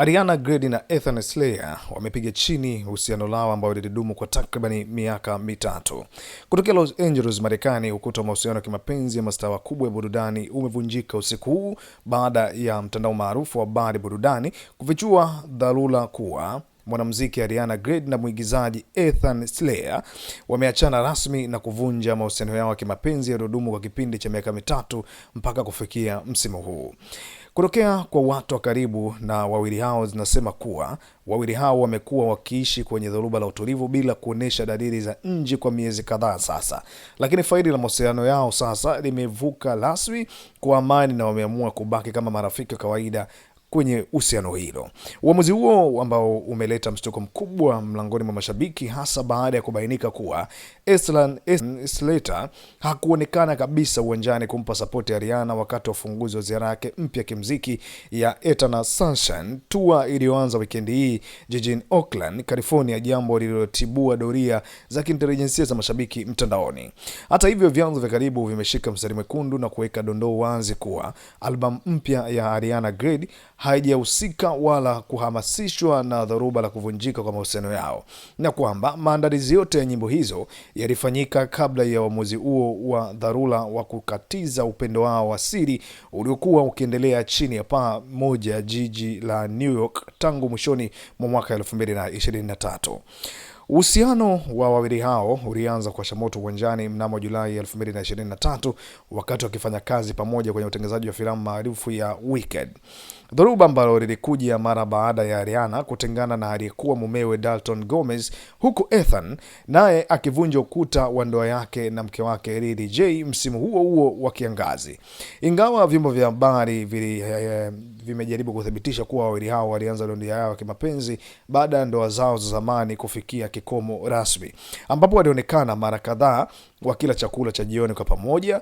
Ariana Grande na Ethan Slayer wamepiga chini uhusiano lao ambao lilidumu kwa takribani miaka mitatu. Kutokea Los Angeles, Marekani, ukuta wa mahusiano ya kimapenzi ya mastaa wakubwa ya burudani umevunjika usiku huu baada ya mtandao maarufu wa habari burudani kufichua dharura kuwa mwanamuziki Ariana Grande na mwigizaji Ethan Slayer wameachana rasmi na kuvunja mahusiano yao ya kimapenzi yaliyodumu kwa kipindi cha miaka mitatu mpaka kufikia msimu huu. Kutokea kwa watu wa karibu na wawili hao zinasema kuwa wawili hao wamekuwa wakiishi kwenye dhoruba la utulivu bila kuonesha dalili za nje kwa miezi kadhaa sasa. Lakini faili la mahusiano yao sasa limevuka rasmi kwa amani na wameamua kubaki kama marafiki wa kawaida kwenye uhusiano hilo. Uamuzi huo ambao umeleta mshtuko mkubwa mlangoni mwa mashabiki, hasa baada ya kubainika kuwa Ethan Slater hakuonekana kabisa uwanjani kumpa sapoti Ariana wakati wa ufunguzi wa ziara yake mpya kimziki ya Eternal Sunshine Tour iliyoanza wikendi hii jijini Oakland, California, jambo lililotibua doria za kiintelijensia za mashabiki mtandaoni. Hata hivyo, vyanzo vya karibu vimeshika mstari mwekundu na kuweka dondoo wazi kuwa albamu mpya ya Ariana Grande haijahusika wala kuhamasishwa na dhoruba la kuvunjika kwa mahusiano yao, na kwamba maandalizi yote ya nyimbo hizo yalifanyika kabla ya uamuzi huo wa dharura wa kukatiza upendo wao wa siri uliokuwa ukiendelea chini ya paa moja jiji la New York tangu mwishoni mwa mwaka 2023. Uhusiano wa wawili hao ulianza kwa moto uwanjani mnamo Julai 2023 wakati wakifanya kazi pamoja kwenye utengenezaji wa filamu maarufu ya Wicked. Dhoruba ambalo lilikuja mara baada ya Ariana kutengana na aliyekuwa mumewe Dalton Gomez, huku Ethan naye akivunja ukuta wa ndoa yake na mke wake Lily J msimu huo huo wa kiangazi. Ingawa vyombo vya habari vimejaribu kuthibitisha kuwa wawili hao walianza ndoa yao ya kimapenzi baada ya ndoa zao za zamani kufikia kikomo rasmi, ambapo walionekana mara kadhaa wakila chakula cha jioni kwa pamoja,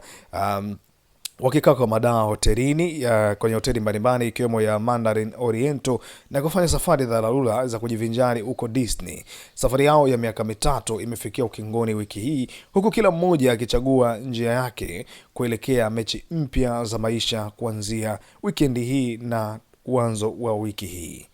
wakikaa kwa madaa hotelini kwenye hoteli mbalimbali ikiwemo ya Mandarin Oriental na kufanya safari za dharura za kujivinjari huko Disney. Safari yao ya miaka mitatu imefikia ukingoni wiki hii, huku kila mmoja akichagua njia yake kuelekea mechi mpya za maisha kuanzia wikendi hii na mwanzo wa wiki hii.